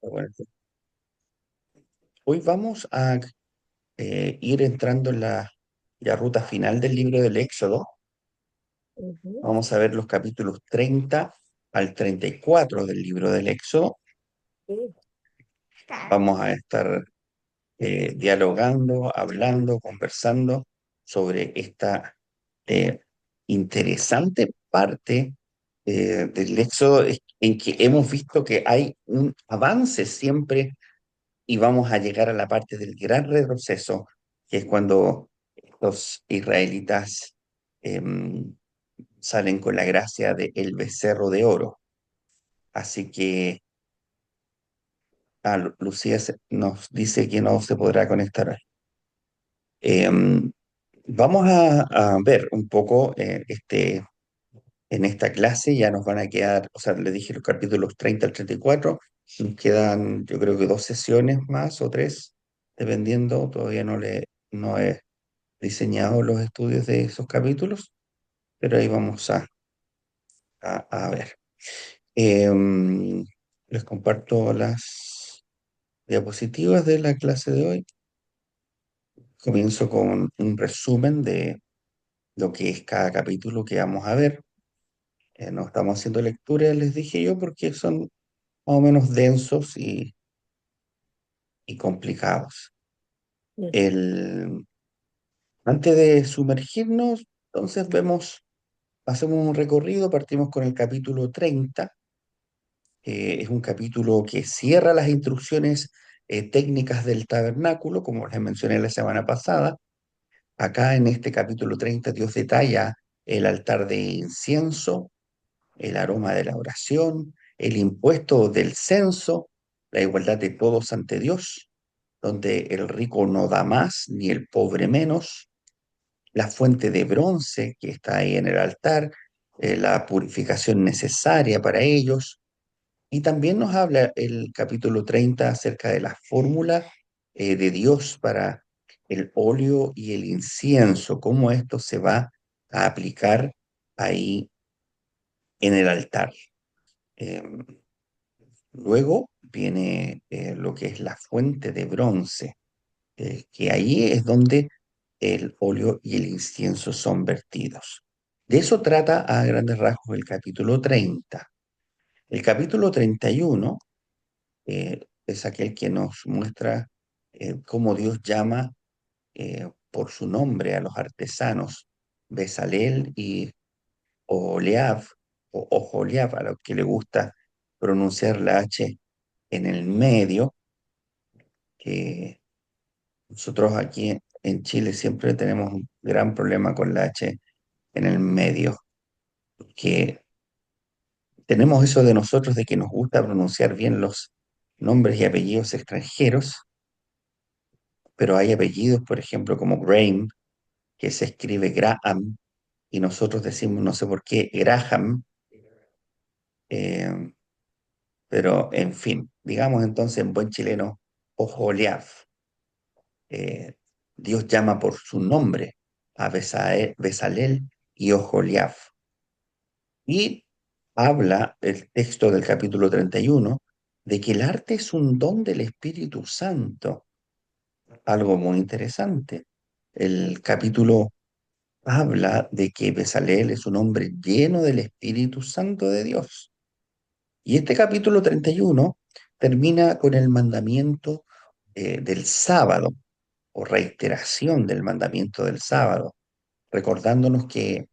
Bueno, hoy vamos a ir entrando en la ya ruta final del libro del Éxodo. Ujú. Vamos a ver los capítulos 30 al 34 del libro del Éxodo. Sí. Vamos a estar dialogando, hablando, conversando sobre esta eh, interesante parte del Éxodo en que hemos visto que hay un avance siempre y vamos a llegar a la parte del gran retroceso, que es cuando los israelitas em, salen con la gracia del becerro de oro. Así que Lucía nos dice que no se podrá conectar hoy. Em, Vamos a ver un poco en esta clase, ya nos van a quedar, o sea, le dije los capítulos 30 al 34, nos quedan yo creo que dos sesiones más o tres, dependiendo, todavía no he diseñado los estudios de esos capítulos, pero ahí vamos a ver. Em, Les comparto las diapositivas de la clase de hoy. Comienzo con un resumen de lo que es cada capítulo que vamos a ver. No estamos haciendo lectura, les dije yo, porque son más o menos densos y complicados. Mm. El, Antes de sumergirnos, entonces hacemos un recorrido, partimos con el capítulo 30. Es un capítulo que cierra las instrucciones técnicas del tabernáculo, como les mencioné la semana pasada. Acá en este capítulo 30 Dios detalla el altar de incienso, el aroma de la oración, el impuesto del censo, la igualdad de todos ante Dios, donde el rico no da más ni el pobre menos, la fuente de bronce que está ahí en el altar, la purificación necesaria para ellos. Y también nos habla el capítulo 30 acerca de la fórmula de Dios para el óleo y el incienso, cómo esto se va a aplicar ahí en el altar. Eh, Luego viene lo que es la fuente de bronce, que ahí es donde el óleo y el incienso son vertidos. De eso trata a grandes rasgos el capítulo 30. El capítulo 31 es aquel que nos muestra cómo Dios llama por su nombre a los artesanos Bezalel y Oholiab, o Oholiab, a los que le gusta pronunciar la H en el medio, que nosotros aquí en Chile siempre tenemos un gran problema con la H en el medio, que tenemos eso de nosotros de que nos gusta pronunciar bien los nombres y apellidos extranjeros, pero hay apellidos, por ejemplo, como Graham, que se escribe Graham, y nosotros decimos, no sé por qué, Graham, eh, pero en fin, digamos entonces en buen chileno, Oholiab. Eh, Dios llama por su nombre a Bezalel y Oholiab. Y habla el texto del capítulo 31 de que el arte es un don del Espíritu Santo, algo muy interesante. El capítulo habla de que Bezalel es un hombre lleno del Espíritu Santo de Dios. Y este capítulo 31 termina con el mandamiento del sábado, o reiteración del mandamiento del sábado, recordándonos que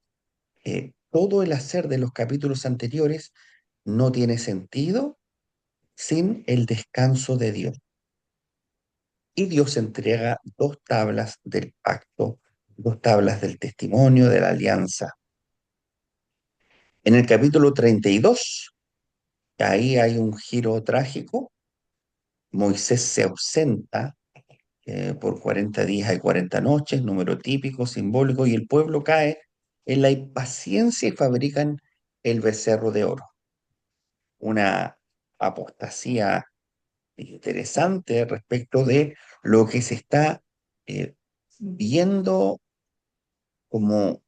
todo el hacer de los capítulos anteriores no tiene sentido sin el descanso de Dios. Y Dios entrega dos tablas del pacto, dos tablas del testimonio, de la alianza. En el capítulo 32, ahí hay un giro trágico. Moisés se ausenta por 40 días y 40 noches, número típico, simbólico, y el pueblo cae en la impaciencia y fabrican el becerro de oro. Una apostasía interesante respecto de lo que se está viendo como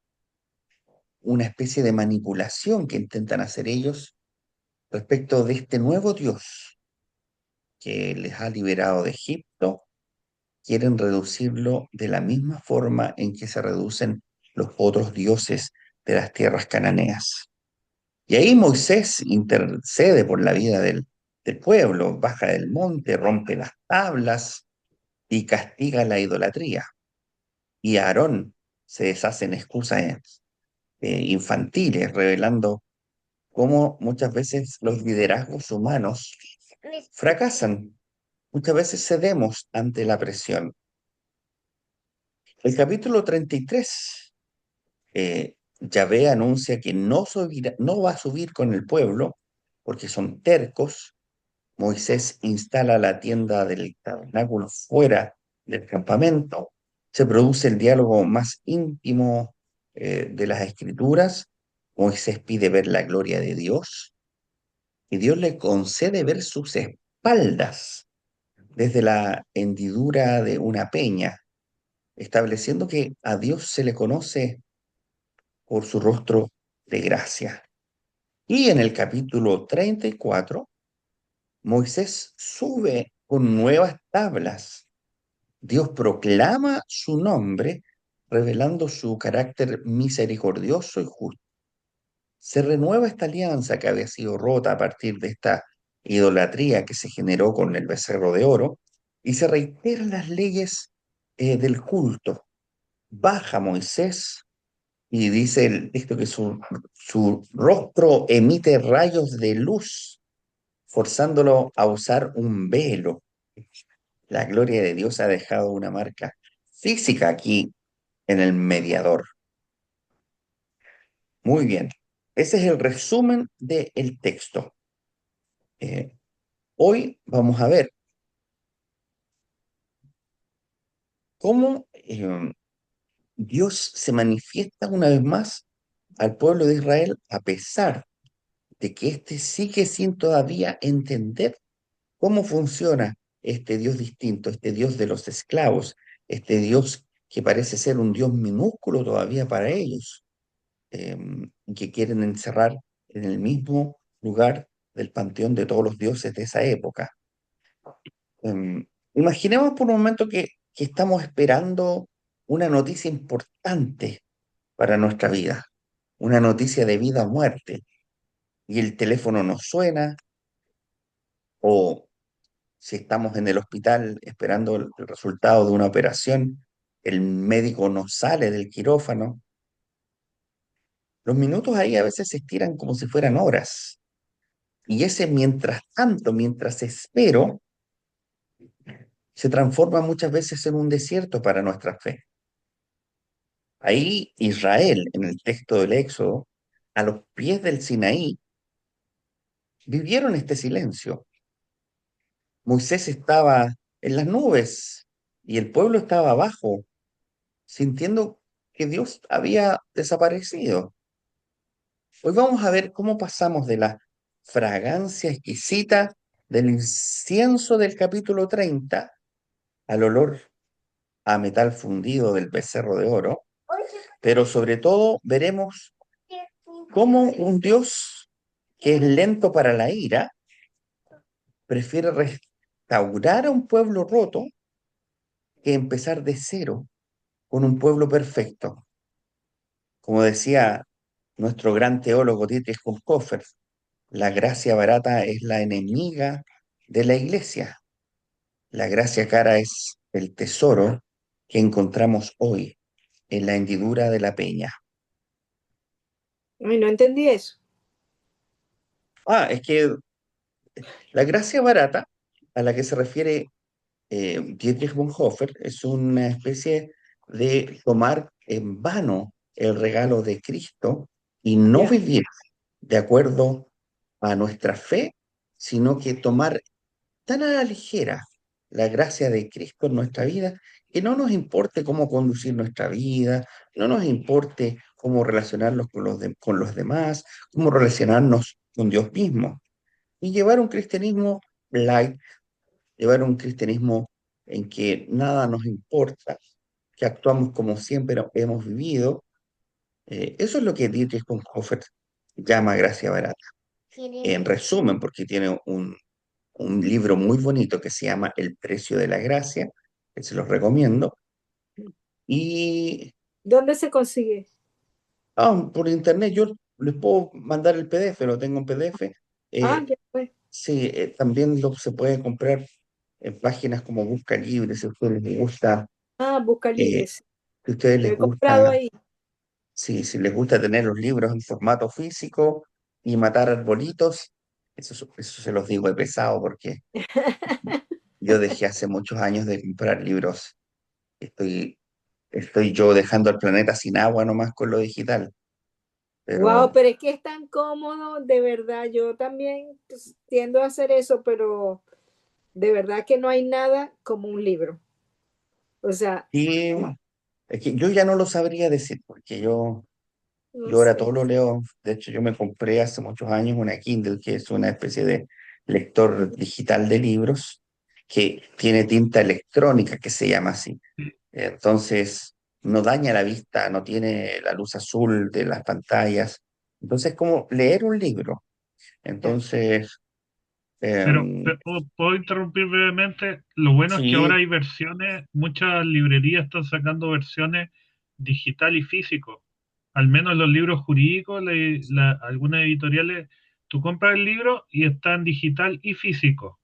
una especie de manipulación que intentan hacer ellos respecto de este nuevo Dios. que les ha liberado de Egipto, quieren reducirlo de la misma forma en que se reducen los otros dioses de las tierras cananeas. Y ahí Moisés intercede por la vida del pueblo, baja del monte, rompe las tablas y castiga la idolatría. Y Aarón se deshace en excusas infantiles, revelando cómo muchas veces los liderazgos humanos fracasan. Muchas veces cedemos ante la presión. El capítulo 33, Yahvé anuncia que no va a subir con el pueblo porque son tercos. Moisés instala la tienda del tabernáculo fuera del campamento. Se produce el diálogo más íntimo de las escrituras. Moisés pide ver la gloria de Dios y Dios le concede ver sus espaldas desde la hendidura de una peña, estableciendo que a Dios se le conoce por su rostro de gracia. Y en el capítulo 34, Moisés sube con nuevas tablas. Dios proclama su nombre, revelando su carácter misericordioso y justo. Se renueva esta alianza que había sido rota a partir de esta idolatría que se generó con el becerro de oro, y se reiteran las leyes del culto. Baja Moisés y dice el texto que su rostro emite rayos de luz, forzándolo a usar un velo. La gloria de Dios ha dejado una marca física aquí en el mediador. Muy bien. Ese es el resumen del texto. Eh, Hoy vamos a ver cómo Dios se manifiesta una vez más al pueblo de Israel a pesar de que éste sigue sin todavía entender cómo funciona este Dios distinto, este Dios de los esclavos, este Dios que parece ser un Dios minúsculo todavía para ellos, que quieren encerrar en el mismo lugar del panteón de todos los dioses de esa época. Imaginemos por un momento que estamos esperando una noticia importante para nuestra vida, una noticia de vida o muerte, y el teléfono nos suena, o si estamos en el hospital esperando el resultado de una operación, el médico no sale del quirófano. Los minutos ahí a veces se estiran como si fueran horas. Y ese mientras tanto, mientras espero, se transforma muchas veces en un desierto para nuestra fe. Ahí Israel, en el texto del Éxodo, a los pies del Sinaí, vivieron este silencio. Moisés estaba en las nubes y el pueblo estaba abajo, sintiendo que Dios había desaparecido. Hoy vamos a ver cómo pasamos de la fragancia exquisita del incienso del capítulo 30 al olor a metal fundido del becerro de oro, pero sobre todo veremos cómo un Dios que es lento para la ira prefiere restaurar a un pueblo roto que empezar de cero con un pueblo perfecto. Como decía nuestro gran teólogo Dietrich Bonhoeffer, la gracia barata es la enemiga de la iglesia. La gracia cara es el tesoro que encontramos hoy en la hendidura de la peña. Ay, no entendí eso. Es que la gracia barata a la que se refiere Dietrich Bonhoeffer es una especie de tomar en vano el regalo de Cristo y no Ya. vivir de acuerdo a nuestra fe, sino que tomar tan a la ligera la gracia de Cristo en nuestra vida que no nos importe cómo conducir nuestra vida, no nos importe cómo relacionarnos con los demás, cómo relacionarnos con Dios mismo. Y llevar un cristianismo light, llevar un cristianismo en que nada nos importa, que actuamos como siempre hemos vivido. Eso es lo que Dietrich Bonhoeffer llama gracia barata. En resumen, porque tiene un libro muy bonito que se llama El precio de la gracia, que se los recomiendo. Y ¿Dónde se consigue? por internet yo les puedo mandar el PDF, lo tengo en PDF. Ah, Eh, ya fue. sí, también se puede comprar en páginas como Busca Libre, si a ustedes les gusta, Ah, Busca eh, Libres. si a ustedes Lo les he comprado gusta, ahí. sí, si les gusta tener los libros en formato físico y matar arbolitos, eso se los digo de pesado porque yo dejé hace muchos años de comprar libros. Estoy, estoy yo dejando al planeta sin agua nomás con lo digital, Wow, pero pero es que es tan cómodo, de verdad. Yo también pues, tiendo a hacer eso, pero de verdad que no hay nada como un libro. O sea, sí, es que yo ya no lo sabría decir porque no yo ahora todo sé. lo leo. De hecho, yo me compré hace muchos años una Kindle, que es una especie de lector digital de libros, que tiene tinta electrónica, que se llama así. Entonces, no daña la vista, no tiene la luz azul de las pantallas. Entonces, es como leer un libro. Ya. Entonces, Pero, em, puedo interrumpir brevemente. Lo bueno es que ahora sí, hay versiones, muchas librerías están sacando versiones digital y físico. Al menos los libros jurídicos, algunas editoriales, tú compras el libro y está en digital y físico.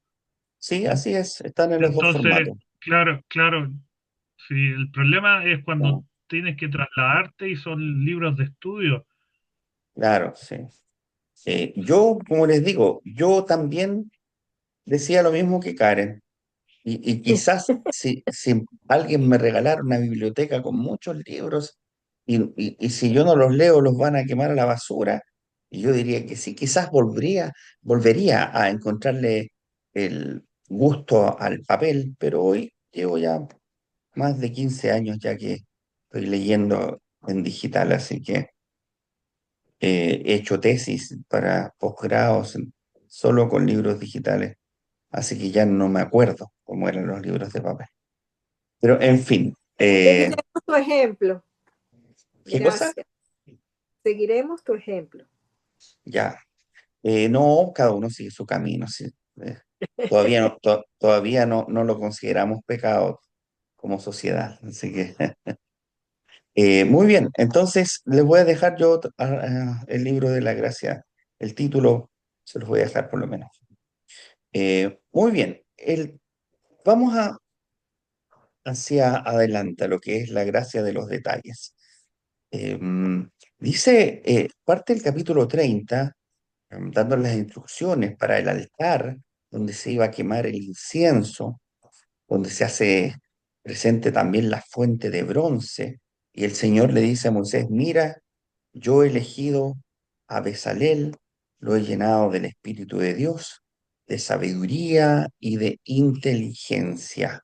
sí, así es, están en los dos Entonces, formatos. claro, claro, sí, el problema es cuando ¿No? tienes que trasladarte y son libros de estudio. Claro, sí. Yo, como les digo, yo también decía lo mismo que Karen. Y quizás si alguien me regalara una biblioteca con muchos libros y si yo no los leo los van a quemar a la basura, y yo diría que sí, quizás volvería a encontrarle el gusto al papel, pero hoy llevo ya más de 15 años ya que estoy leyendo en digital, así que he hecho tesis para posgrados solo con libros digitales, así que ya no me acuerdo cómo eran los libros de papel. Pero en fin, Seguiremos tu ejemplo. ¿qué cosa? Gracias. Seguiremos tu ejemplo. Ya, no, cada uno sigue su camino. Sí. Eh, todavía no lo consideramos pecado como sociedad. Así que, muy bien, entonces les voy a dejar yo el libro de la gracia, el título, se los voy a dejar por lo menos. Muy bien, vamos hacia adelante a lo que es la gracia de los detalles. Eh, dice, parte del capítulo 30 dando las instrucciones para el altar donde se iba a quemar el incienso, donde se hace presente también la fuente de bronce. Y el Señor le dice a Moisés, mira, yo he elegido a Bezalel, lo he llenado del Espíritu de Dios, de sabiduría y de inteligencia.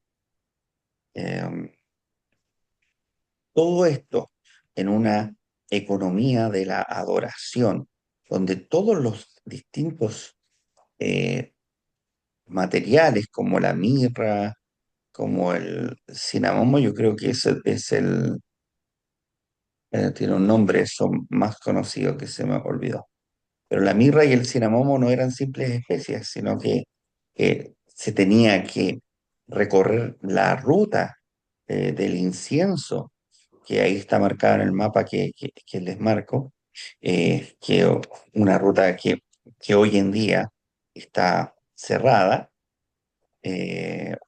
Em, Todo esto en una economía de la adoración, donde todos los distintos eh, materiales como la mirra, como el cinamomo, yo creo que ese es tiene un nombre eso más conocido que se me olvidó. Pero la mirra y el cinamomo no eran simples especias, sino que se tenía que recorrer la ruta del incienso, que ahí está marcada en el mapa que les marco, que una ruta que hoy en día está cerrada,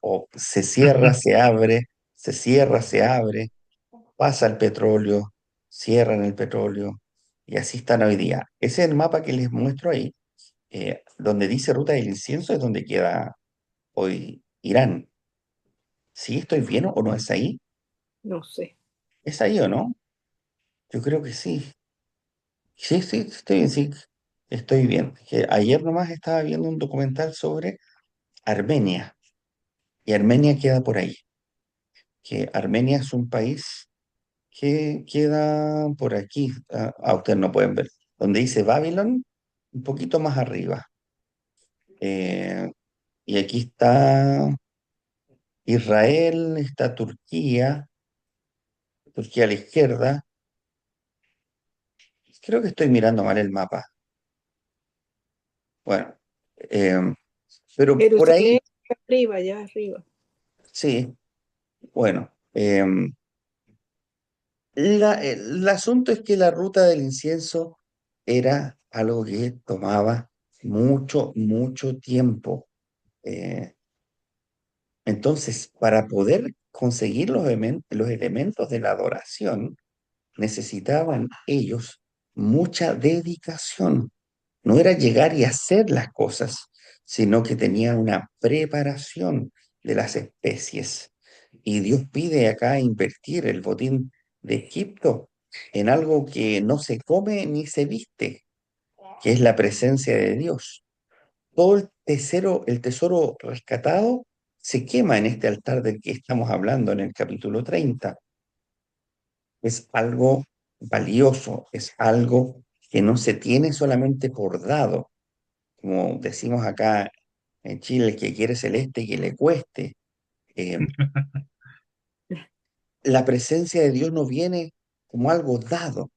o se cierra, se abre, se cierra, se abre, pasa el petróleo, cierran el petróleo, y así están hoy día. Ese es el mapa que les muestro ahí, donde dice Ruta del Incienso, es donde queda hoy Irán. ¿Sí estoy bien o no es ahí? No sé. ¿Es ahí o no? Yo creo que sí. Sí, sí, estoy bien, sí, estoy bien. Que ayer nomás estaba viendo un documental sobre Armenia, y Armenia queda por ahí, que Armenia es un país que queda por aquí. Ustedes no pueden ver. Donde dice Babylon, un poquito más arriba. Eh, y aquí está Israel, está Turquía, Turquía a la izquierda. Creo que estoy mirando mal el mapa. Bueno, eh, Pero por ahí, Jerusalén, arriba, allá arriba. sí, bueno, el asunto es que la ruta del incienso era algo que tomaba mucho, mucho tiempo. Eh, entonces, para poder conseguir los elementos de la adoración, necesitaban ellos mucha dedicación. No era llegar y hacer las cosas, sino que tenía una preparación de las especies. Y Dios pide acá invertir el botín de Egipto en algo que no se come ni se viste, que es la presencia de Dios. Todo el tesoro rescatado se quema en este altar del que estamos hablando en el capítulo 30. Es algo valioso, es algo que no se tiene solamente por dado, como decimos acá en Chile, el que quiere celeste que le cueste. Eh, la presencia de Dios no viene como algo dado.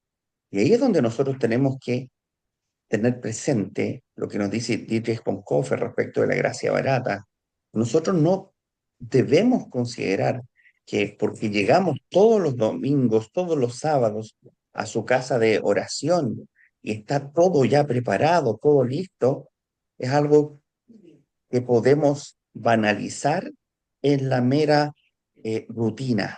Y ahí es donde nosotros tenemos que tener presente lo que nos dice Dietrich Bonhoeffer respecto de la gracia barata. Nosotros no debemos considerar que porque llegamos todos los domingos, todos los sábados a su casa de oración y está todo ya preparado, todo listo, es algo que podemos banalizar en la mera rutina.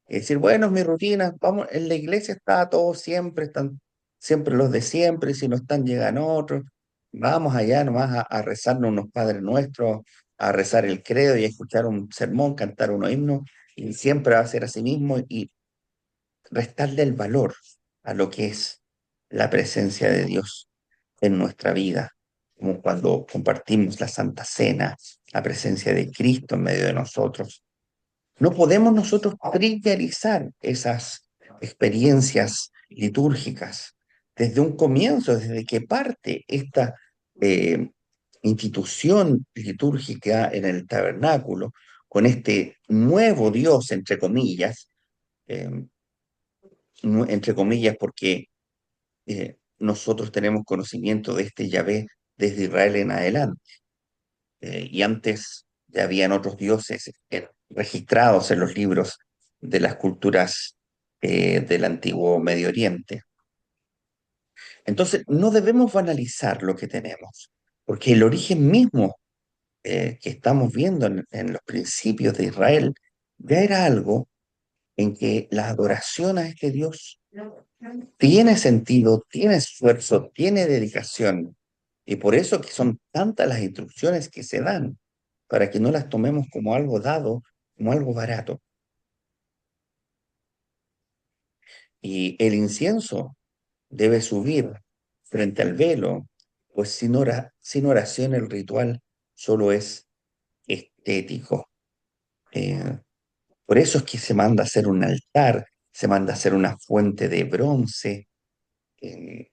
Es decir, bueno, es mi rutina, vamos, en la iglesia está todo siempre, están siempre los de siempre, y si no están llegan otros, vamos allá nomás a rezarnos unos Padres Nuestros, a rezar el credo y a escuchar un sermón, cantar un himno, y siempre va a ser así mismo, y restarle el valor a lo que es la presencia de Dios en nuestra vida, como cuando compartimos la Santa Cena, la presencia de Cristo en medio de nosotros. No podemos nosotros trivializar esas experiencias litúrgicas desde un comienzo, desde que parte esta eh, institución litúrgica en el tabernáculo, con este nuevo Dios, entre comillas, eh, entre comillas, porque nosotros tenemos conocimiento de este Yahvé desde Israel en adelante. Y antes ya habían otros dioses registrados en los libros de las culturas del antiguo Medio Oriente. Entonces, no debemos banalizar lo que tenemos, porque el origen mismo que estamos viendo en los principios de Israel ya era algo en que la adoración a este Dios tiene sentido, tiene esfuerzo, tiene dedicación. Y por eso que son tantas las instrucciones que se dan, para que no las tomemos como algo dado, como algo barato. Y el incienso debe subir frente al velo, pues sin oración el ritual solo es estético. Eh, por eso es que se manda a hacer un altar, se manda a hacer una fuente de bronce, eh,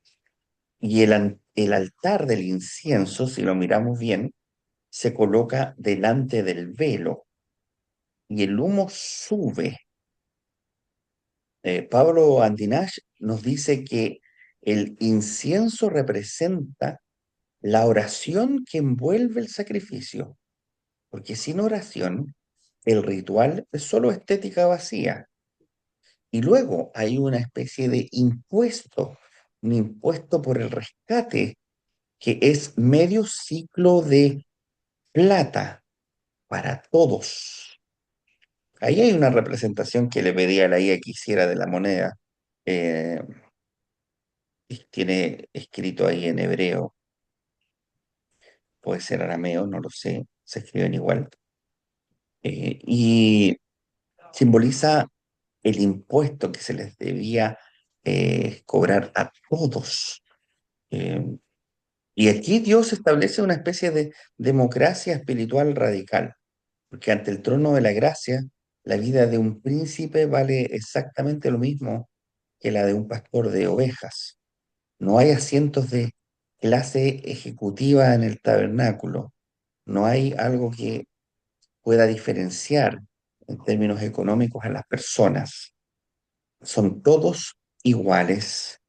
y el altar del incienso, si lo miramos bien, se coloca delante del velo y el humo sube. Pablo Andinach nos dice que el incienso representa la oración que envuelve el sacrificio, porque sin oración el ritual es solo estética vacía. Y luego hay una especie de impuesto, un impuesto por el rescate, que es medio ciclo de plata para todos. Ahí hay una representación que le pedí a la IA que hiciera de la moneda. Eh, y tiene escrito ahí en hebreo, puede ser arameo, no lo sé, se escriben igual. Y simboliza el impuesto que se les debía cobrar a todos. Eh, y aquí Dios establece una especie de democracia espiritual radical, porque ante el trono de la gracia, la vida de un príncipe vale exactamente lo mismo que la de un pastor de ovejas. No hay asientos de clase ejecutiva en el tabernáculo. No hay algo que pueda diferenciar en términos económicos a las personas. Son todos iguales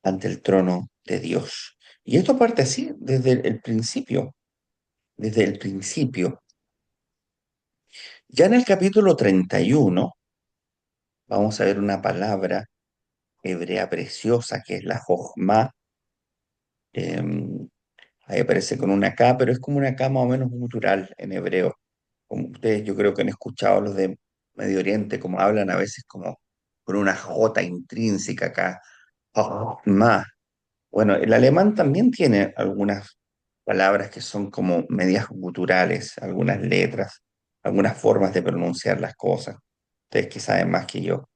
ante el trono de Dios. Y esto parte así desde el principio. desde el principio. Ya en el capítulo 31 vamos a ver una palabra hebrea preciosa que es la jochma. Ahí aparece con una K, pero es como una K más o menos gutural en hebreo. Como ustedes yo creo que han escuchado los de Medio Oriente, como hablan a veces como con una J intrínseca acá. Jochma. Bueno, el alemán también tiene algunas palabras que son como medias guturales, algunas letras, algunas formas de pronunciar las cosas. Ustedes que saben más que yo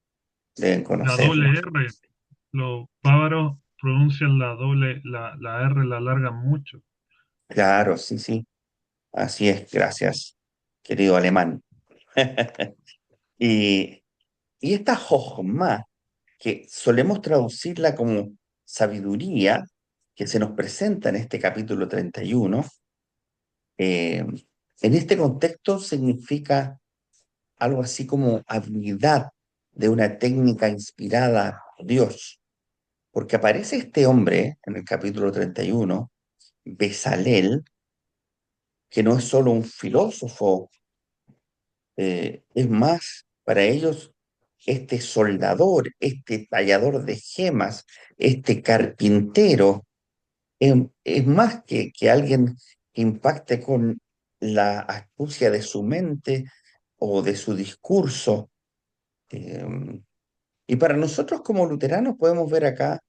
deben La conocerlo. doble R, los bávaros pronuncian la R, la alargan mucho. Claro, sí, sí, así es, gracias, querido alemán. Y, y esta Jochma, que solemos traducirla como sabiduría, que se nos presenta en este capítulo 31, eh, en este contexto significa algo así como habilidad de una técnica inspirada por Dios, porque aparece este hombre en el capítulo 31, Besalel, que no es solo un filósofo, es más para ellos este soldador, este tallador de gemas, este carpintero, es más que alguien que impacte con la astucia de su mente o de su discurso. Eh, y para nosotros como luteranos podemos ver acá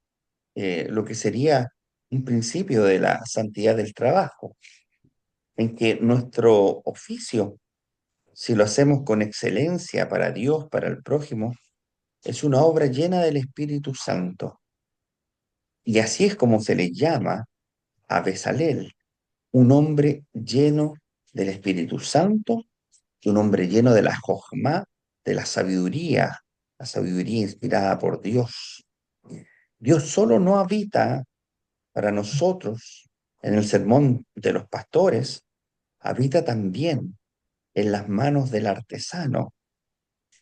lo que sería un principio de la santidad del trabajo, en que nuestro oficio, si lo hacemos con excelencia para Dios, para el prójimo, es una obra llena del Espíritu Santo. Y así es como se le llama a Bezalel, un hombre lleno del Espíritu Santo y un hombre lleno de la Jojma, de la sabiduría inspirada por Dios. Dios solo no habita para nosotros en el sermón de los pastores, habita también en las manos del artesano.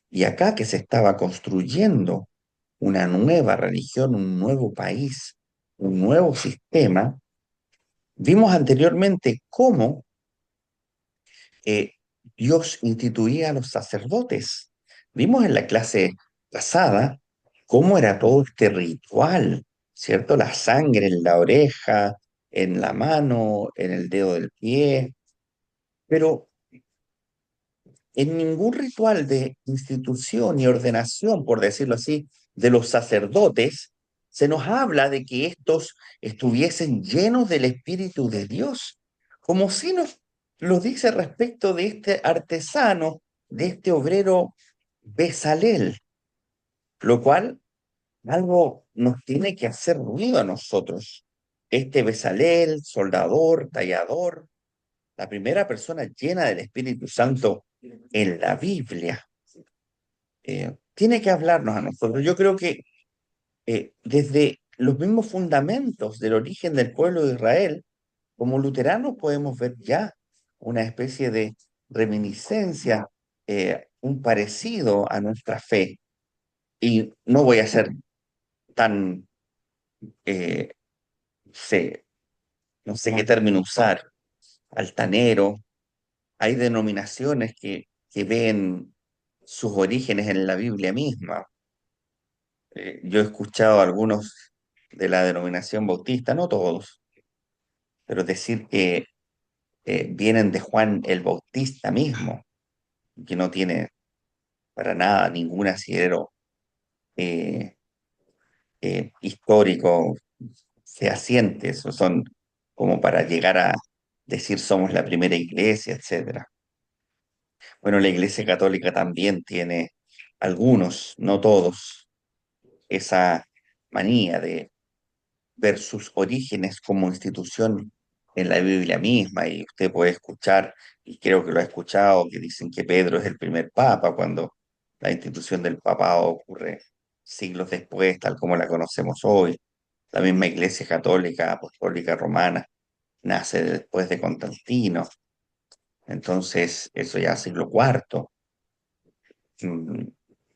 Y acá que se estaba construyendo una nueva religión, un nuevo país, un nuevo sistema, vimos anteriormente cómo eh, Dios instituía a los sacerdotes. Vimos en la clase pasada cómo era todo este ritual, ¿cierto? La sangre en la oreja, en la mano, en el dedo del pie, pero en ningún ritual de institución y ordenación, por decirlo así, de los sacerdotes, se nos habla de que estos estuviesen llenos del Espíritu de Dios, como si nos lo dice respecto de este artesano, de este obrero Bezalel, lo cual algo nos tiene que hacer ruido a nosotros. Este Bezalel, soldador, tallador, la primera persona llena del Espíritu Santo en la Biblia, tiene que hablarnos a nosotros. Yo creo que desde los mismos fundamentos del origen del pueblo de Israel, como luteranos podemos ver ya una especie de reminiscencia, un parecido a nuestra fe. Y no voy a ser tan, eh, sé- no sé qué término usar, altanero. Hay denominaciones que ven sus orígenes en la Biblia misma. Yo he escuchado a algunos de la denominación bautista, no todos, pero decir que vienen de Juan el Bautista mismo, que no tiene para nada ningún asidero eh, histórico fehaciente, eso son como para llegar a decir somos la primera iglesia, etcétera. Bueno, la Iglesia Católica también tiene algunos, no todos, esa manía de ver sus orígenes como institución en la Biblia misma. Y usted puede escuchar, y creo que lo ha escuchado, que dicen que Pedro es el primer papa, cuando la institución del papado ocurre siglos después, tal como la conocemos hoy. La misma Iglesia Católica Apostólica Romana nace después de Constantino, entonces eso ya siglo cuarto. Mm,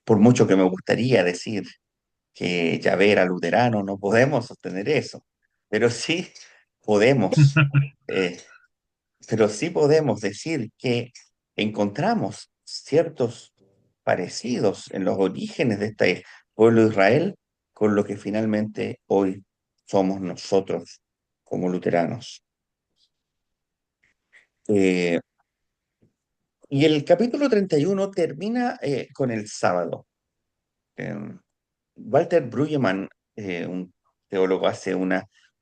Por mucho que me gustaría decir que Yahvé era luterano, no podemos sostener eso, pero sí podemos eh, pero sí podemos decir que encontramos ciertos parecidos en los orígenes de este pueblo de Israel con lo que finalmente hoy somos nosotros como luteranos. Eh, y el capítulo 31 termina con el sábado. Eh, Walter Brueggemann, un teólogo,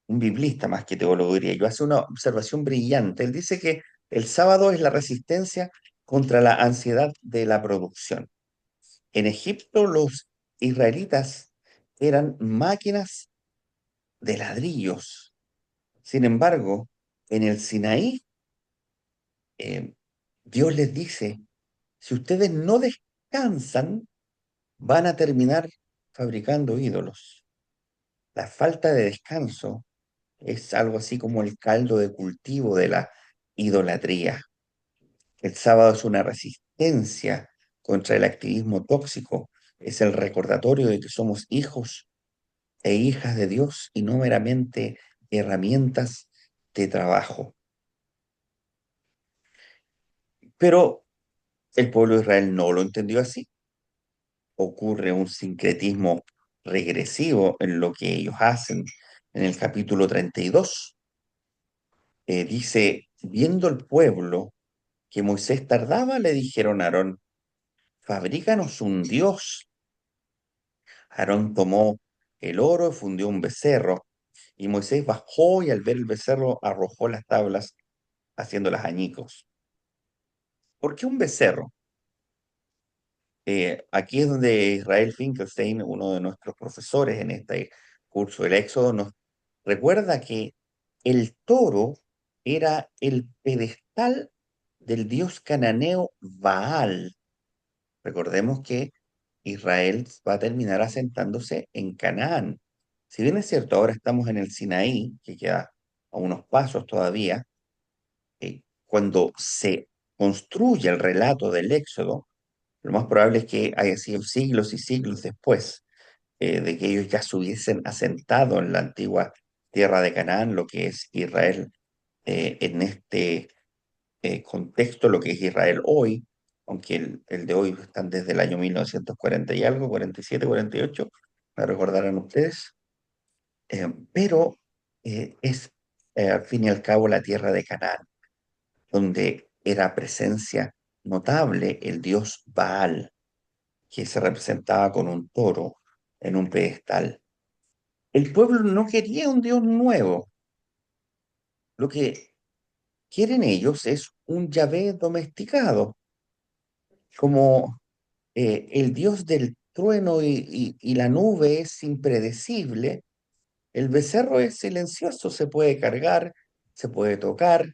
un biblista más que teólogo, diría yo, hace una observación brillante. Él dice que el sábado es la resistencia contra la ansiedad de la producción. En Egipto, los israelitas eran máquinas de ladrillos. Sin embargo, en el Sinaí, eh, Dios les dice, si ustedes no descansan, van a terminar fabricando ídolos. La falta de descanso es algo así como el caldo de cultivo de la idolatría. El sábado es una resistencia contra el activismo tóxico, es el recordatorio de que somos hijos e hijas de Dios y no meramente herramientas de trabajo. Pero el pueblo de Israel no lo entendió así. Ocurre un sincretismo regresivo en lo que ellos hacen. En el capítulo 32 dice, viendo el pueblo que Moisés tardaba, le dijeron a Aarón, fabrícanos un dios. Aarón tomó el oro y fundió un becerro, y Moisés bajó y al ver el becerro arrojó las tablas haciéndolas añicos. ¿Por qué un becerro? Aquí es donde Israel Finkelstein, uno de nuestros profesores en este curso del Éxodo, nos recuerda que el toro era el pedestal del dios cananeo Baal. Recordemos que Israel va a terminar asentándose en Canaán. Si bien es cierto, ahora estamos en el Sinaí, que queda a unos pasos todavía, cuando se construye el relato del Éxodo, lo más probable es que haya sido siglos y siglos después de que ellos ya se hubiesen asentado en la antigua tierra de Canaán, lo que es Israel en este contexto, lo que es Israel hoy, aunque el de hoy están desde el año 1940 y algo, 47, 48, me recordarán ustedes, pero es al fin y al cabo la tierra de Canaán, donde era presencia notable el dios Baal, que se representaba con un toro en un pedestal. El pueblo no quería un Dios nuevo. Lo que quieren ellos es un Yahvé domesticado, como el Dios del trueno y la nube es impredecible. El becerro es silencioso, se puede cargar, se puede tocar.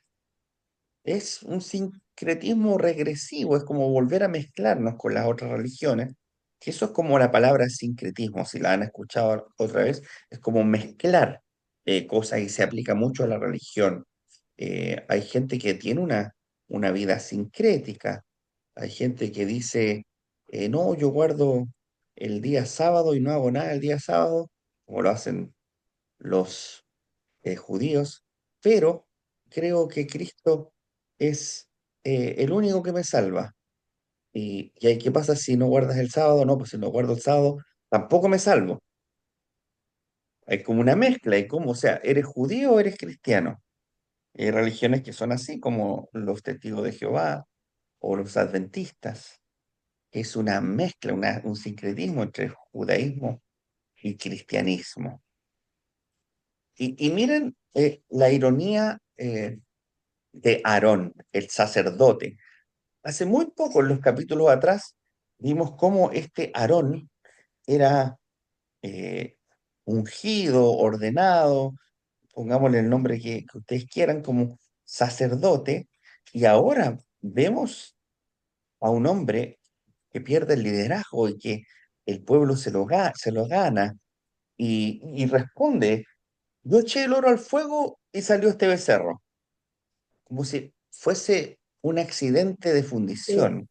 Es un sincretismo regresivo, es como volver a mezclarnos con las otras religiones, que eso es como la palabra sincretismo, si la han escuchado otra vez, es como mezclar cosas y se aplica mucho a la religión. Hay gente que tiene una vida sincrética, hay gente que dice, no, yo guardo el día sábado y no hago nada el día sábado, como lo hacen los judíos, pero creo que Cristo es el único que me salva. ¿Qué pasa si no guardas el sábado? No, pues si no guardo el sábado, tampoco me salvo. Hay como una mezcla, hay como, o sea, ¿eres judío o eres cristiano? Hay religiones que son así, como los testigos de Jehová o los adventistas. Es una mezcla, un sincretismo entre judaísmo y cristianismo. Y miren la ironía de Aarón, el sacerdote. Hace muy poco, en los capítulos atrás, vimos cómo este Aarón era eh, ungido, ordenado, pongámosle el nombre que ustedes quieran, como sacerdote, y ahora vemos a un hombre que pierde el liderazgo y que el pueblo se lo gana y responde, yo eché el oro al fuego y salió este becerro, como si fuese un accidente de Sí, fundición.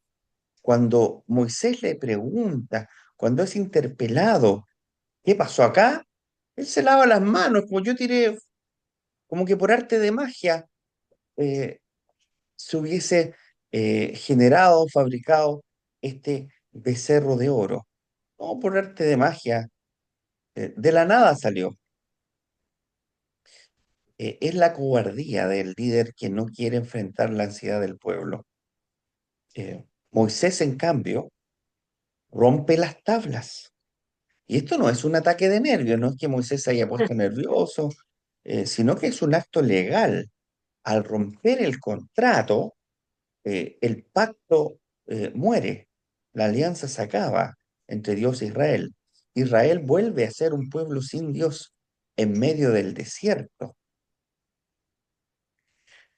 Cuando Moisés le pregunta, cuando es interpelado, ¿qué pasó acá? Él se lava las manos, como yo tiré, como que por arte de magia, eh, se hubiese generado, fabricado este becerro de oro. No por arte de magia, de la nada salió. Es la cobardía del líder que no quiere enfrentar la ansiedad del pueblo. Moisés, en cambio, rompe las tablas. Y esto no es un ataque de nervios, no es que Moisés se haya puesto nervioso, sino que es un acto legal. Al romper el contrato, el pacto muere, la alianza se acaba entre Dios e Israel. Israel vuelve a ser un pueblo sin Dios en medio del desierto.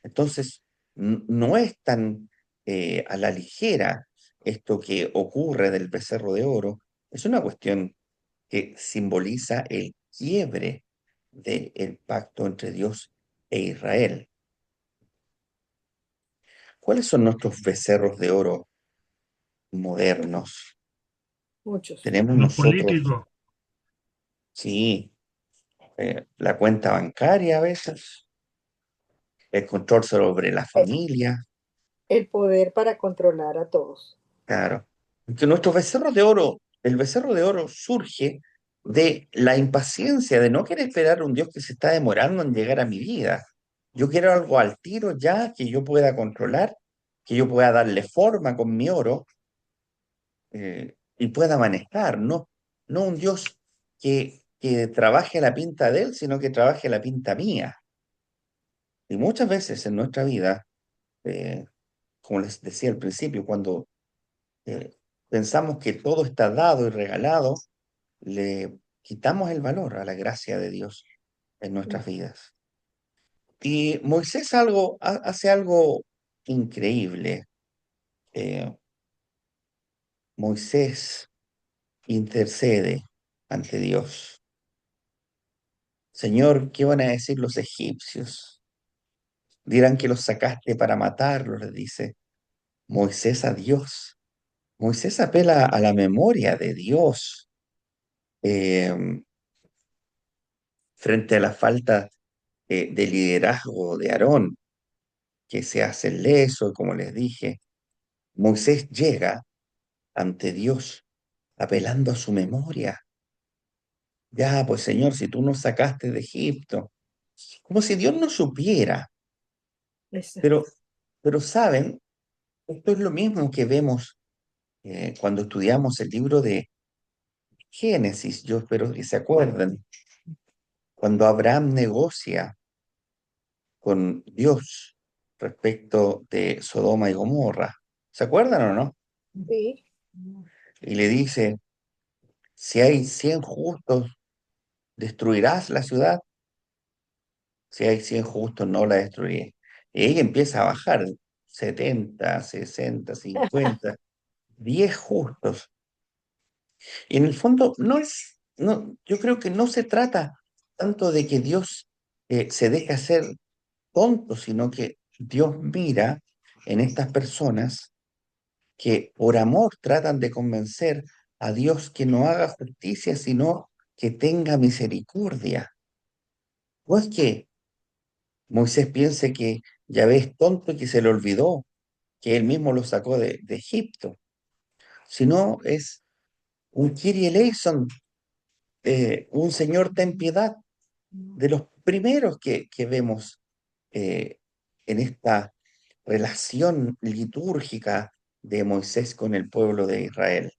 Entonces, no es tan a la ligera esto que ocurre del becerro de oro, es una cuestión que simboliza el quiebre del pacto entre Dios e Israel. ¿Cuáles son nuestros becerros de oro modernos? Muchos. Tenemos Los nosotros, políticos, sí, la cuenta bancaria a veces, el control sobre la Eh, familia, El poder para controlar a todos. claro. Que nuestros becerros de oro, el becerro de oro surge de la impaciencia de no querer esperar a un Dios que se está demorando en llegar a mi vida. Yo quiero algo al tiro ya que yo pueda controlar, que yo pueda darle forma con mi oro y pueda manejar, no un Dios que trabaje a la pinta de él, sino que trabaje a la pinta mía. Y muchas veces en nuestra vida, eh, como les decía al principio, cuando eh, pensamos que todo está dado y regalado, le quitamos el valor a la gracia de Dios en nuestras vidas. Y Moisés hace algo increíble. Eh, Moisés intercede ante Dios. Señor, ¿qué van a decir los egipcios? Dirán que los sacaste para matarlos, les dice Moisés a Dios. Moisés apela a la memoria de Dios eh, frente a la falta de liderazgo de Aarón, que se hace leso, como les dije. Moisés llega ante Dios apelando a su memoria. Ya, pues Señor, si tú nos sacaste de Egipto, como si Dios no supiera, Ese- pero, pero saben, esto es lo mismo que vemos cuando estudiamos el libro de Génesis, yo espero que se acuerden, cuando Abraham negocia con Dios respecto de Sodoma y Gomorra. ¿Se acuerdan o no? Sí, Y le dice, si hay 100 justos, ¿destruirás la ciudad? Si hay 100 justos, no la destruiré. Y ella empieza a bajar, 70, 60, 50, 10 justos. Y en el fondo yo creo que no se trata tanto de que Dios se deje hacer tonto, sino que Dios mira en estas personas que por amor tratan de convencer a Dios que no haga justicia, sino que tenga misericordia. No es que Moisés piense que Yahvé es tonto y que se le olvidó que él mismo lo sacó de Egipto, sino es un Kyrie eleison, un Señor ten piedad, de los primeros que vemos eh, en esta relación litúrgica de Moisés con el pueblo de Israel.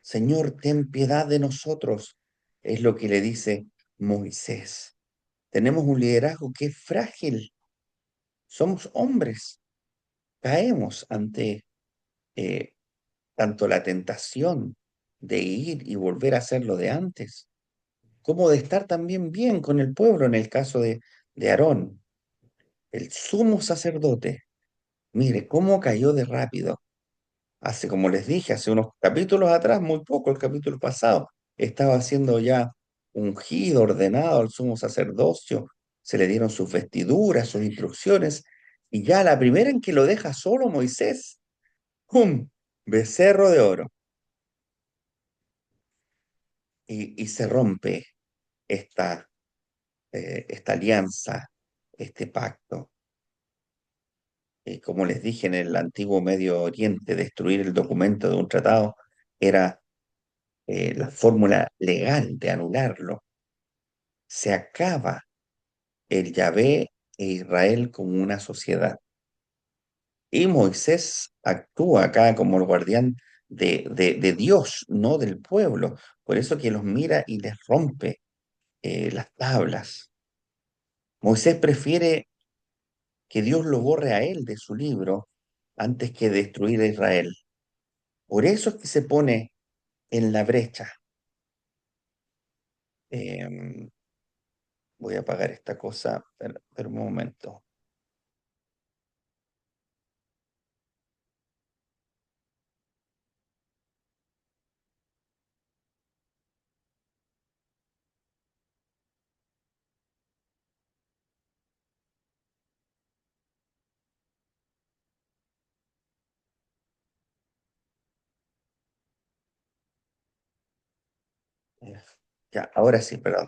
Señor, ten piedad de nosotros, es lo que le dice Moisés. Tenemos un liderazgo que es frágil, somos hombres, caemos ante eh, tanto la tentación de ir y volver a hacer lo de antes, como de estar también bien con el pueblo en el caso de Aarón, el sumo sacerdote. Mire cómo cayó de rápido. Hace, como les dije, hace unos capítulos atrás, muy poco, el capítulo pasado, estaba siendo ya ungido, ordenado al sumo sacerdocio, se le dieron sus vestiduras, sus instrucciones, y ya la primera en que lo deja solo Moisés, ¡pum! Becerro de oro. Y se rompe esta, esta alianza, este pacto. Como les dije, en el antiguo Medio Oriente, destruir el documento de un tratado era la fórmula legal de anularlo. Se acaba el Yahvé e Israel como una sociedad. Y Moisés actúa acá como el guardián de Dios, no del pueblo. Por eso que los mira y les rompe las tablas. Moisés prefiere que Dios lo borre a él de su libro antes que destruir a Israel. Por eso es que se pone en la brecha. Em, Voy a apagar esta cosa, pero un momento. Eh, Ya, ahora sí, perdón.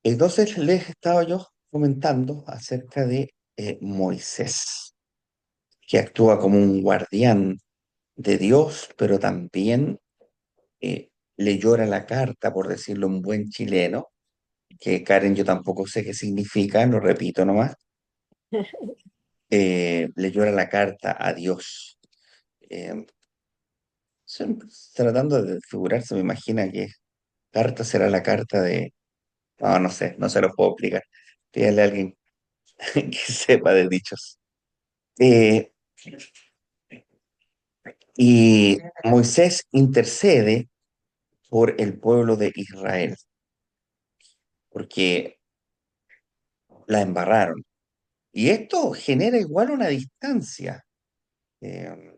Entonces les estaba yo comentando acerca de Moisés, que actúa como un guardián de Dios, pero también le llora la carta, por decirlo en buen chileno, que Karen yo tampoco sé qué significa, lo repito nomás, le llora la carta a Dios. Eh, Tratando de figurarse, me imagina que carta será la carta de... No, no sé, no se lo puedo explicar. Pídale a alguien que sepa de dichos. Eh, y Moisés intercede por el pueblo de Israel, porque la embarraron. Y esto genera igual una distancia. Eh,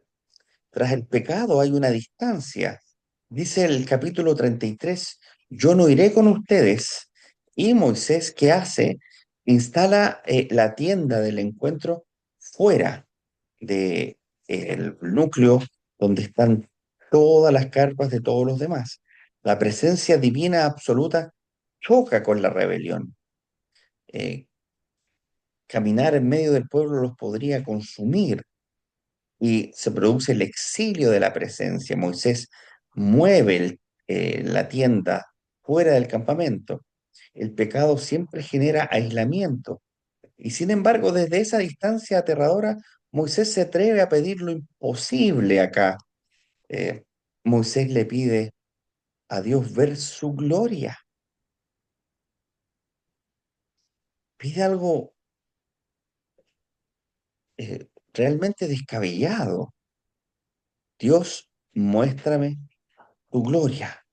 Tras el pecado hay una distancia. Dice el capítulo 33: yo no iré con ustedes. Y Moisés, ¿qué hace? Instala la tienda del encuentro fuera de, el núcleo donde están todas las carpas de todos los demás. La presencia divina absoluta choca con la rebelión. Eh, Caminar en medio del pueblo los podría consumir y se produce el exilio de la presencia. Moisés mueve la tienda fuera del campamento. El pecado siempre genera aislamiento. Y sin embargo, desde esa distancia aterradora, Moisés se atreve a pedir lo imposible acá. Eh, Moisés le pide a Dios ver su gloria. Pide algo realmente descabellado. Dios, muéstrame tu gloria.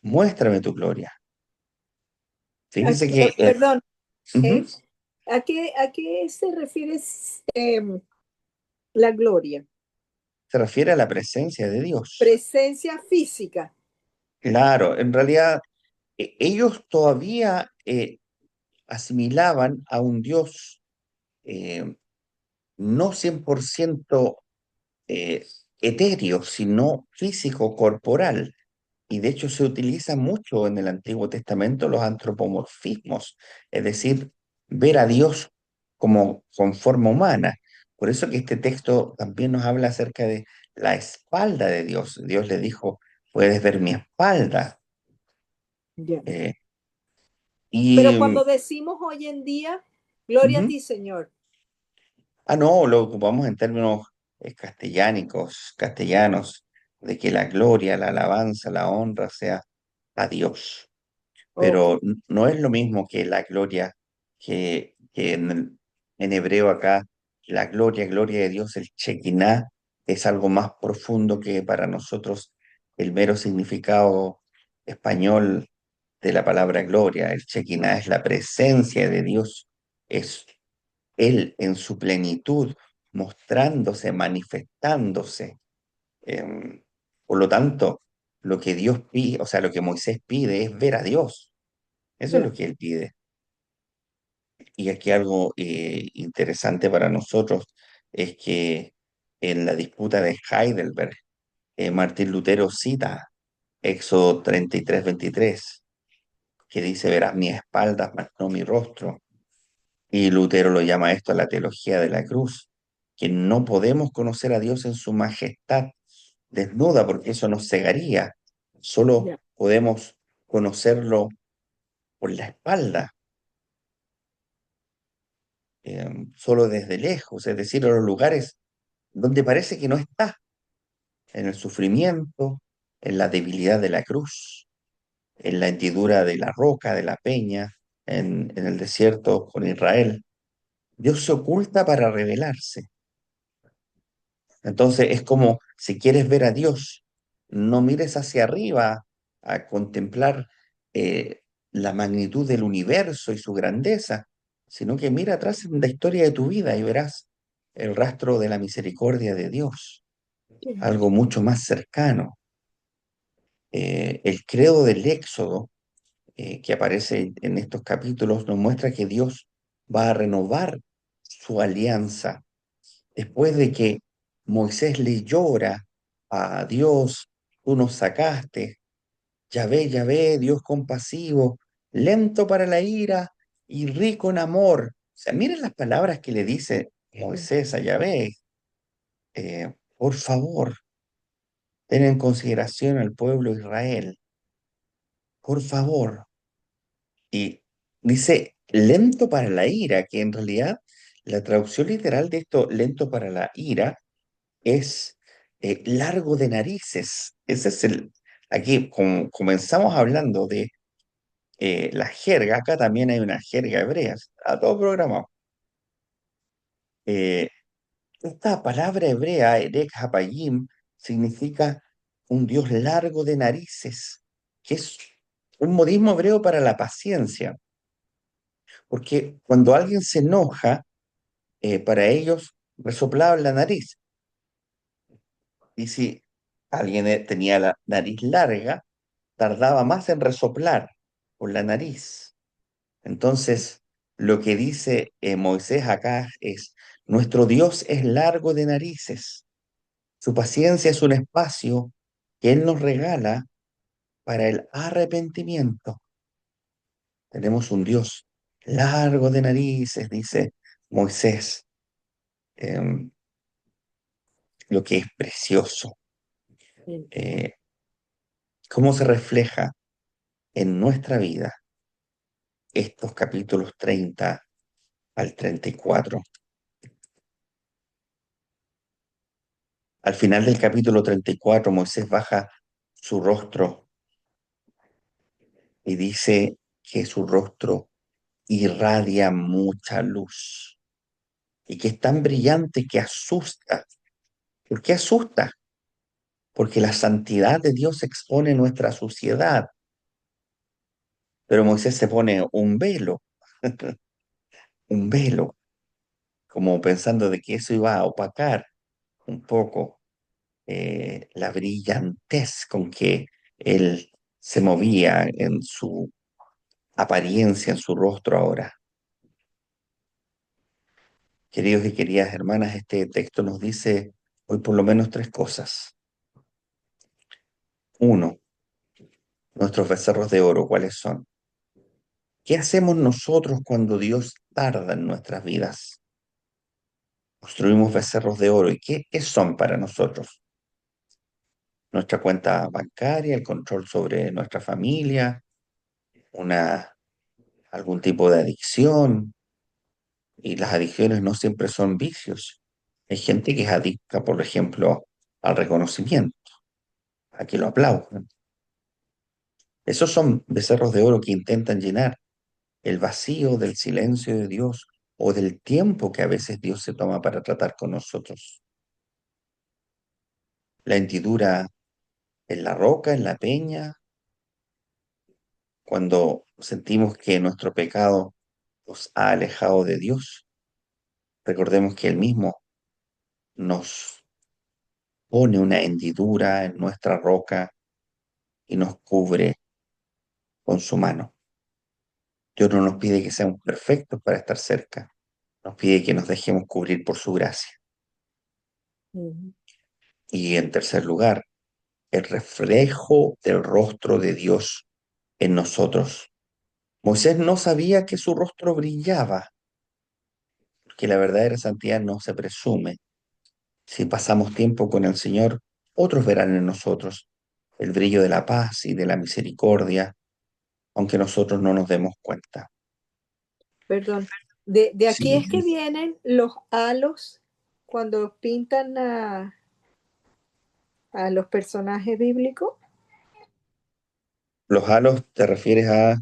Muéstrame tu gloria. Fíjese que Perdón, ujú, ¿eh? A qué se refiere la gloria? se refiere a la presencia de Dios. Presencia física. Claro, en realidad ellos todavía asimilaban a un Dios eh, no 100% eh, etéreo, sino físico, corporal. Y de hecho se utiliza mucho en el Antiguo Testamento los antropomorfismos, es decir, ver a Dios como con forma humana. Por eso que este texto también nos habla acerca de la espalda de Dios. Dios le dijo, puedes ver mi espalda. Ya. Eh, Pero y cuando decimos hoy en día, gloria a ujú. ti, Señor. No, lo ocupamos en términos castellánicos, castellanos, de que la gloria, la alabanza, la honra sea a Dios. Ok, Pero no es lo mismo que la gloria que en hebreo acá, la gloria, gloria de Dios, el Shekinah, es algo más profundo que para nosotros el mero significado español de la palabra gloria. El Shekinah es la presencia de Dios, es Él en su plenitud, mostrándose, manifestándose. Em, por lo tanto, lo que Dios pide, o sea, lo que Moisés pide es ver a Dios. Eso es lo ya. que él pide. Y aquí algo interesante para nosotros es que en la disputa de Heidelberg, Martín Lutero cita Éxodo 33:23, que dice, verás mis espaldas, mas no mi rostro. Y Lutero lo llama esto la teología de la cruz, que no podemos conocer a Dios en su majestad desnuda, porque eso nos cegaría. Solo ya, podemos conocerlo por la espalda, solo desde lejos, es decir, en los lugares donde parece que no está, en el sufrimiento, en la debilidad de la cruz, en la hendidura de la roca, de la peña, en el desierto con Israel. Dios se oculta para revelarse. Entonces es como si quieres ver a Dios, no mires hacia arriba a contemplar eh, la magnitud del universo y su grandeza, sino que mira atrás en la historia de tu vida y verás el rastro de la misericordia de Dios, algo mucho más cercano. El credo del Éxodo, que aparece en estos capítulos, nos muestra que Dios va a renovar su alianza después de que Moisés le llora a Dios: tú nos sacaste, ya ve, Dios compasivo, lento para la ira y rico en amor. O sea, miren las palabras que le dice Moisés a Yahvé. Por favor, ten en consideración al pueblo de Israel, por favor. Y dice lento para la ira, que en realidad la traducción literal de esto, lento para la ira, es largo de narices. Ese es aquí comenzamos hablando de la jerga, acá también hay una jerga hebrea, a todo programado. Eh, Esta palabra hebrea, Erek Hapayim, significa un Dios largo de narices, que es un modismo hebreo para la paciencia, porque cuando alguien se enoja, para ellos resoplaban la nariz, y si alguien tenía la nariz larga, tardaba más en resoplar por la nariz. Entonces, lo que dice Moisés acá es: nuestro Dios es largo de narices, su paciencia es un espacio que Él nos regala para el arrepentimiento. Tenemos un Dios largo de narices, dice Moisés, em, lo que es precioso. sí, Eh, ¿Cómo se refleja en nuestra vida estos capítulos 30 al 34? Al final del capítulo 34, Moisés baja su rostro y dice que su rostro irradia mucha luz y que es tan brillante que asusta. ¿Por qué asusta? Porque la santidad de Dios expone nuestra suciedad. Pero Moisés se pone un velo, como pensando de que eso iba a opacar un poco la brillantez con que él se movía en su apariencia, en su rostro ahora. Queridos y queridas hermanas, este texto nos dice hoy por lo menos tres cosas. Uno, nuestros becerros de oro, ¿cuáles son? ¿Qué hacemos nosotros cuando Dios tarda en nuestras vidas? Construimos becerros de oro. ¿Y qué son para nosotros? Nuestra cuenta bancaria, el control sobre nuestra familia, una, algún tipo de adicción. Y las adicciones no siempre son vicios. Hay gente que es adicta, por ejemplo, al reconocimiento, a que lo aplaudan. Esos son becerros de oro que intentan llenar el vacío del silencio de Dios o del tiempo que a veces Dios se toma para tratar con nosotros. La hendidura en la roca, en la peña, cuando sentimos que nuestro pecado nos ha alejado de Dios, recordemos que Él mismo nos pone una hendidura en nuestra roca y nos cubre con su mano. Dios no nos pide que seamos perfectos para estar cerca, nos pide que nos dejemos cubrir por su gracia. ujú, Y en tercer lugar, el reflejo del rostro de Dios en nosotros. Moisés no sabía que su rostro brillaba, porque la verdadera santidad no se presume. Si pasamos tiempo con el Señor, otros verán en nosotros el brillo de la paz y de la misericordia, aunque nosotros no nos demos cuenta. Perdón. De aquí Sí, es que vienen los halos cuando pintan a los personajes bíblicos. los halos te refieres a...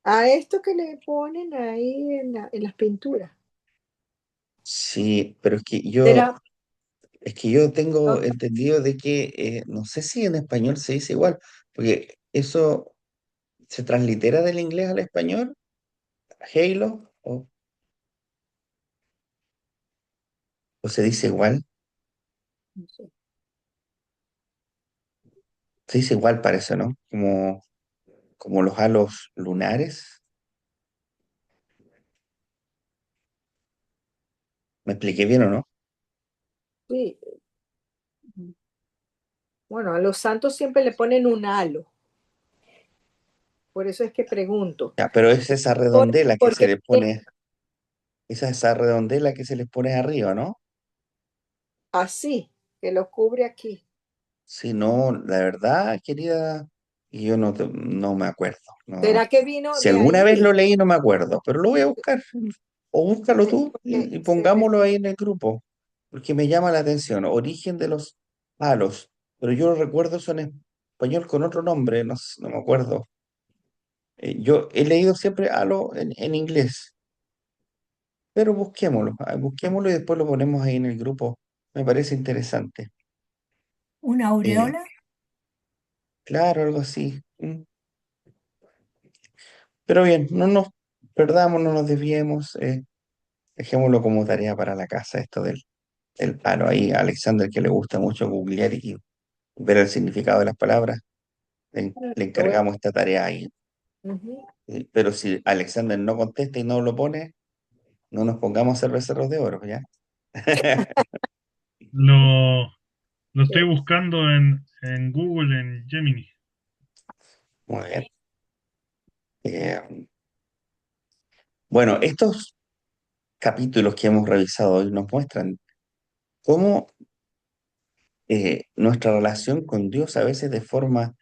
A esto que le ponen ahí en las pinturas. Sí, pero ¿Será? es que yo tengo ¿No? entendido de que, no sé si en español se dice igual, porque eso se translitera del inglés al español, halo, o se dice igual, No sé. se dice igual parece, ¿no? Como los halos lunares. ¿Me expliqué bien o no? Sí. Bueno, a los santos siempre le ponen un halo. Por eso es que pregunto. Ya, pero es esa Por- redondela que se Porque le pone, esa redondela que se les pone arriba, ¿no? así, que lo cubre aquí. Si no, la verdad, querida, y yo no me acuerdo. No. ¿Será que vino Si de alguna ahí? vez lo leí, no me acuerdo, pero lo voy a buscar. O búscalo Sí, tú porque y se me... pongámoslo ahí en el grupo, porque me llama la atención. Origen de los palos, pero yo lo recuerdo eso en español con otro nombre, no me acuerdo. Yo he leído siempre halo en inglés, pero busquémoslo y después lo ponemos ahí en el grupo. Me parece interesante. ¿Una Eh, aureola? claro, algo así. Pero bien, no nos perdamos, no nos desviemos. Dejémoslo como tarea para la casa, esto del palo. Ahí a Alexander, que le gusta mucho googlear y ver el significado de las palabras, le Bueno, encargamos esta tarea ahí. ujú. Pero si Alexander no contesta y no lo pone, no nos pongamos a hacer becerros de oro, ¿ya? Lo, lo estoy Sí, buscando en Google, en Gemini. Muy bien. Eh, bueno, estos capítulos que hemos revisado hoy nos muestran cómo nuestra relación con Dios a veces de forma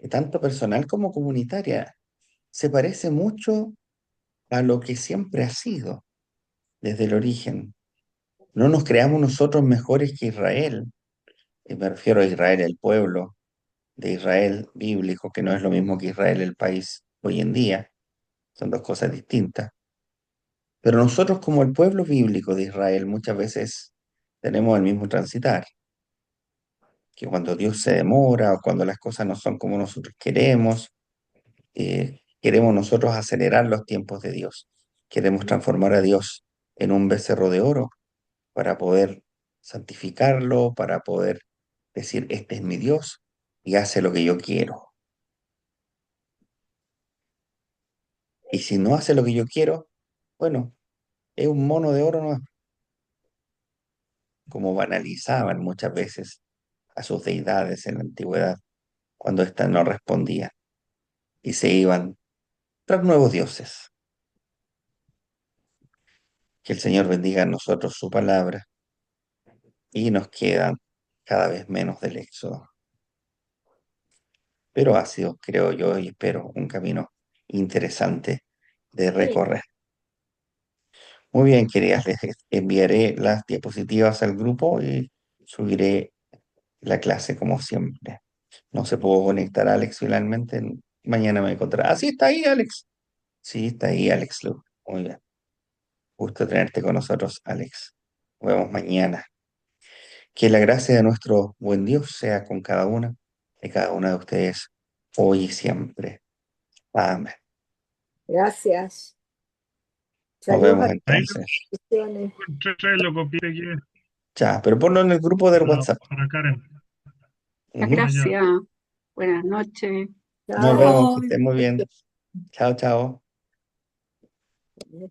tanto personal como comunitaria se parece mucho a lo que siempre ha sido desde el origen. No nos creamos nosotros mejores que Israel, y me refiero a Israel, el pueblo de Israel bíblico, que no es lo mismo que Israel, el país hoy en día, son dos cosas distintas. Pero nosotros como el pueblo bíblico de Israel muchas veces tenemos el mismo transitar, que cuando Dios se demora o cuando las cosas no son como nosotros queremos, queremos nosotros acelerar los tiempos de Dios. Queremos transformar a Dios en un becerro de oro para poder santificarlo, para poder decir, este es mi Dios y hace lo que yo quiero. Y si no hace lo que yo quiero, bueno, es un mono de oro, ¿no? Como banalizaban muchas veces a sus deidades en la antigüedad, cuando éstas no respondían y se iban tras nuevos dioses. Que el Señor bendiga a nosotros su palabra y nos quedan cada vez menos del éxodo. Pero ha sido, creo yo, y espero, un camino interesante de sí, recorrer. Muy bien, queridas, les enviaré las diapositivas al grupo y subiré la clase como siempre. No se pudo conectar Alex finalmente. Mañana me encontrará. Ah, sí, está ahí, Alex. Sí, está ahí, Alex Lu. Muy bien. Gusto tenerte con nosotros, Alex. Nos vemos mañana. Que la gracia de nuestro buen Dios sea con cada una de cada una de ustedes, hoy y siempre. Amén. gracias. Nos Saludos vemos a Ahí entonces. las bendiciones. lo encontré, lo copié aquí Ya, pero ponlo en el grupo del WhatsApp. para Karen. Muchas Ujú. Ah, ya. gracias. Buenas noches. Nos Chao. vemos, que Chao. estén muy bien. Chao, chao.